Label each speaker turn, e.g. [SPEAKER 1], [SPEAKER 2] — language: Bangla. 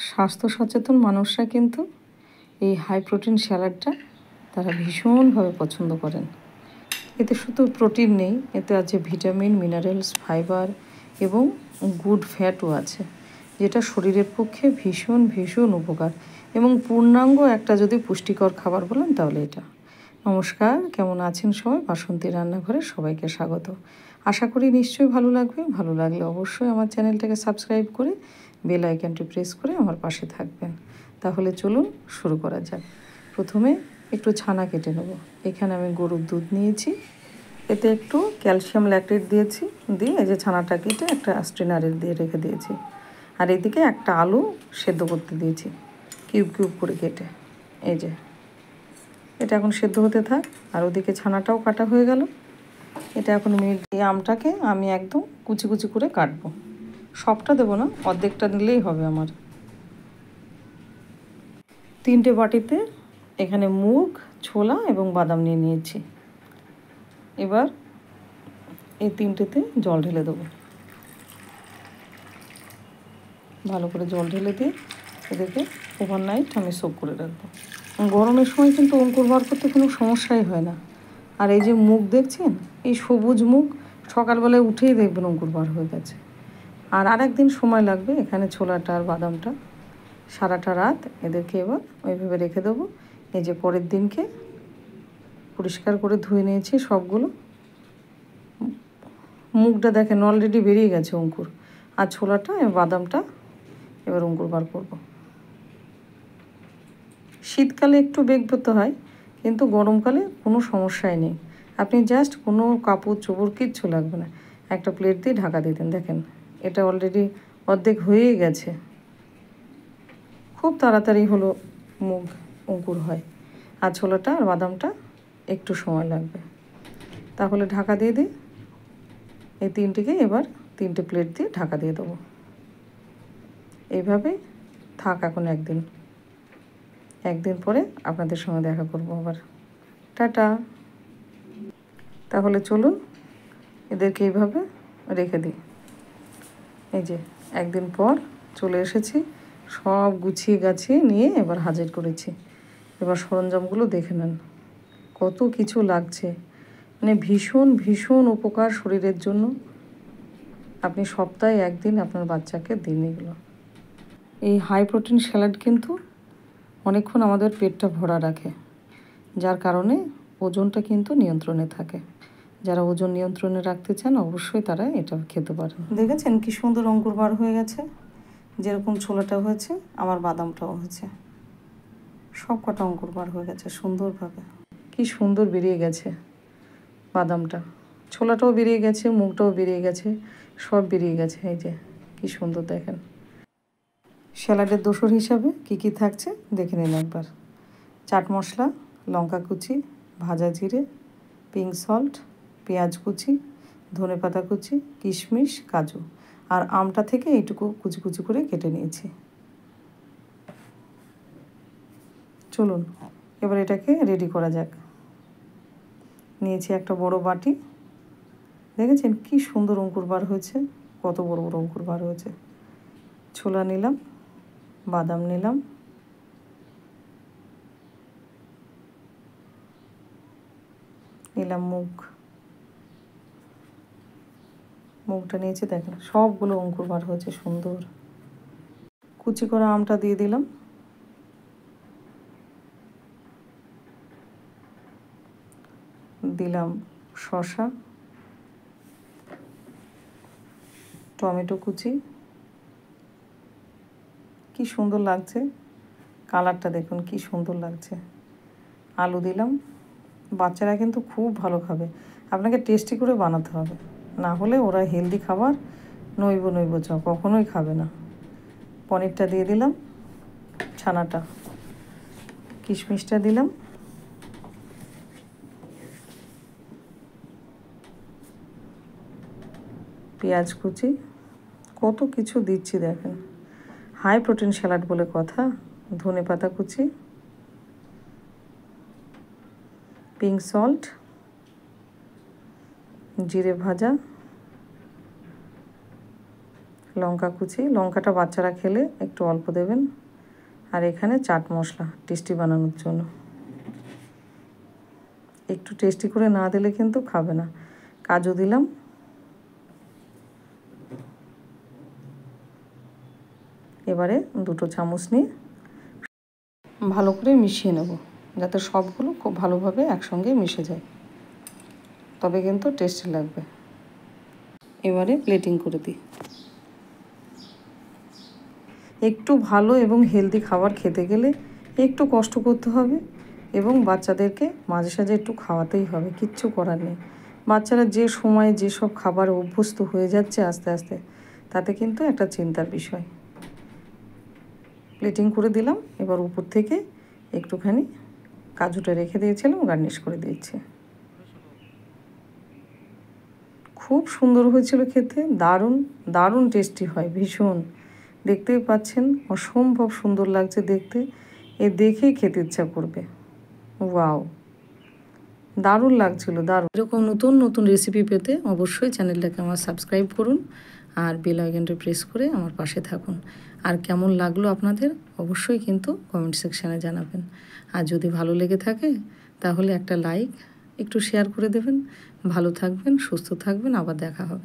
[SPEAKER 1] স্বাস্থ্য সচেতন মানুষরা কিন্তু এই হাই প্রোটিন স্যালাডটা তারা ভীষণভাবে পছন্দ করেন। এতে শুধু প্রোটিন নেই, এতে আছে ভিটামিন, মিনারেলস, ফাইবার এবং গুড ফ্যাটও আছে, যেটা শরীরের পক্ষে ভীষণ ভীষণ উপকার এবং পূর্ণাঙ্গ একটা যদি পুষ্টিকর খাবার বলেন তাহলে এটা। নমস্কার, কেমন আছেন সবাই? বাসন্তী রান্নাঘরে সবাইকে স্বাগত। আশা করি নিশ্চয়ই ভালো লাগবে। ভালো লাগলে অবশ্যই আমার চ্যানেলটাকে সাবস্ক্রাইব করে বেল আইকনটি প্রেস করে আমার পাশে থাকবেন। তাহলে চলুন শুরু করা যাক। প্রথমে একটু ছানা কেটে নেব। এখানে আমি গরুর দুধ নিয়েছি, এতে একটু ক্যালসিয়াম ল্যাকটেট দিয়েছি, দিয়ে এই যে ছানাটা কেটে একটা স্ট্রেনারে দিয়ে রেখে দিয়েছি। আর এদিকে একটা আলু সেদ্ধ করতে দিয়েছি কিউব কিউব করে কেটে। এই যে এটা এখন সেদ্ধ হতে থাক, আর ওদিকে ছানাটাও কাটা হয়ে গেল। এটা এখন এই আমটাকে আমি একদম কুচি কুচি করে কাটবো। সবটা দেবো না, অর্ধেকটা নিলেই হবে আমার। 3টে বাটিতে এখানে মুগ, ছোলা এবং বাদাম নিয়ে নিয়েছি। এবার এই 3টেতে জল ঢেলে দেবো। ভালো করে জল ঢেলে দিয়ে এদেরকে ওভারনাইট আমি সোক করে রাখবো। গরমের সময় কিন্তু অঙ্কুর বার করতে কোনো সমস্যাই হয় না। আর এই যে মুগ দেখছেন, এই সবুজ মুগ সকালবেলায় উঠেই দেখবেন অঙ্কুর বার হয়ে গেছে। আর আরেকদিন সময় লাগবে। এখানে ছোলাটা আর বাদামটা সারাটা রাত এদেরকে এবার ওইভাবে রেখে দেবো। এই যে পরের দিনকে পরিষ্কার করে ধুয়ে নিয়েছি সবগুলো। মুগটা দেখেন অলরেডি বেরিয়ে গেছে অঙ্কুর, আর ছোলাটা বাদামটা এবার অঙ্কুর বার করব। শীতকালে একটু বেগ পেতে হয়, কিন্তু গরমকালে কোনো সমস্যাই নেই। আপনি জাস্ট কোনো কাপড় চোপড় কিচ্ছু লাগবে না, একটা প্লেট দিয়ে ঢাকা দিয়ে দেন। দেখেন এটা অলরেডি অর্ধেক হয়েই গেছে। খুব তাড়াতাড়ি হলো মুগ অঙ্কুর হয়, আর ছোলাটা আর বাদামটা একটু সময় লাগবে। তাহলে ঢাকা দিয়ে দিই। এই 3টিকে এবার 3টে প্লেট দিয়ে ঢাকা দিয়ে দেবো। এইভাবে থাক এখন একদিন পরে আপনাদের সঙ্গে দেখা করবো আবার। টাটা। তাহলে চলুন এদেরকে এইভাবে রেখে দিই। এই যে একদিন পর চলে এসেছি, সব গুছিয়ে গাছিয়ে নিয়ে এবার হাজির করেছি। এবার সরঞ্জামগুলো দেখে নেন, কত কিছু লাগছে। মানে ভীষণ ভীষণ উপকার শরীরের জন্য। আপনি সপ্তাহে একদিন আপনার বাচ্চাকে দিন এগুলো। এই হাই প্রোটিন স্যালাড কিন্তু অনেকক্ষণ আমাদের পেটটা ভরা রাখে, যার কারণে ওজনটা কিন্তু নিয়ন্ত্রণে থাকে। যারা ওজন নিয়ন্ত্রণে রাখতে চান অবশ্যই তারা এটা খেতে পারেন। দেখেছেন কি সুন্দর অঙ্কুর বার হয়ে গেছে। যেরকম ছোলাটা হয়েছে আমার বাদামটাও হয়েছে, সব কটা অঙ্কুর বার হয়ে গেছে সুন্দরভাবে। কি সুন্দর বেরিয়ে গেছে বাদামটা, ছোলাটাও বেরিয়ে গেছে, মুগটাও বেরিয়ে গেছে, সব বেরিয়ে গেছে। এই যে কি সুন্দর দেখেন। স্যালাডের দোসর হিসাবে কি থাকছে দেখে নিন একবার। চাট মশলা, লঙ্কা কুচি, ভাজা জিরে, পিঙ্ক সল্ট, পেঁয়াজ কুচি, ধনেপাতা কুচি, কিশমিশ, কাজু, আর আমটা থেকে এইটুকু কুচি কুচি করে কেটে নিয়েছি। চলুন এবার এটাকে রেডি করা যাক। নিয়েছি একটা বড় বাটি। দেখেছেন কি সুন্দর অঙ্কুর বার হয়েছে, কত বড় বড় অঙ্কুর বার হয়েছে। ছোলা নিলাম, বাদাম নিলাম, নিলাম মুগটা নিয়েছি। দেখেন সবগুলো অঙ্কুর বার হয়েছে সুন্দর। কুচি করা আমটা দিয়ে দিলাম, দিলাম শসা, টমেটো কুচি, কি সুন্দর লাগছে কালারটা, দেখুন কি সুন্দর লাগছে। আলু দিলাম। বাচ্চারা কিন্তু খুব ভালো খাবে, আপনাকে টেস্টি করে বানাতে হবে, না হলে ওরা হেলদি খাবার নইব কখনোই খাবে না। পনিরটা দিয়ে দিলাম, ছানাটা, কিশমিশটা দিলাম, পেঁয়াজ কুচি, কত কিছু দিচ্ছি দেখেন। হাই প্রোটিন স্যালাড বলে কথা। ধনেপাতা কুচি, পিঙ্ক সল্ট, জিরে ভাজা, লঙ্কা কুচি, লঙ্কাটা বাচ্চারা খেলে একটু অল্প দেবেন। আর এখানে চাট মশলা টেস্টি বানানোর জন্য, একটু টেস্টি করে না দিলে কিন্তু খাবে না। কাজু দিলাম, এবারে 2 চামচ নিয়ে ভালো করে মিশিয়ে নেব, যাতে সবগুলো খুব ভালোভাবে একসঙ্গে মিশে যায়, তবে কিন্তু টেস্টি লাগবে। এবারে প্লেটিং করে দিই। একটু ভালো এবং হেলদি খাবার খেতে গেলে একটু কষ্ট করতে হবে এবং বাচ্চাদেরকে মাঝে সাঝে একটু খাওয়াতেই হবে, কিচ্ছু করার নেই। বাচ্চারা যে সময়ে যেসব খাবার অভ্যস্ত হয়ে যাচ্ছে আস্তে আস্তে, তাতে কিন্তু একটা চিন্তার বিষয়। প্লেটিং করে দিলাম, এবার উপর থেকে একটুখানি কাজুটা রেখে দিয়েছিলাম, গার্নিশ করে দিয়েছি। খুব সুন্দর হয়েছিল খেতে, দারুণ দারুণ টেস্টি হয়, ভীষণ। দেখতেই পাচ্ছেন অসম্ভব সুন্দর লাগছে দেখতে, এ দেখেই খেতে ইচ্ছা করবে। ওয়াও, দারুণ লাগছিল, দারুণ। এরকম নতুন নতুন রেসিপি পেতে অবশ্যই চ্যানেলটাকে আমার সাবস্ক্রাইব করুন আর বেল আইকনটা প্রেস করে আমার পাশে থাকুন। আর কেমন লাগলো আপনাদের অবশ্যই কিন্তু কমেন্ট সেকশানে জানাবেন। আর যদি ভালো লেগে থাকে তাহলে একটা লাইক, একটু শেয়ার করে দেবেন। ভালো থাকবেন, সুস্থ থাকবেন, আবার দেখা হবে।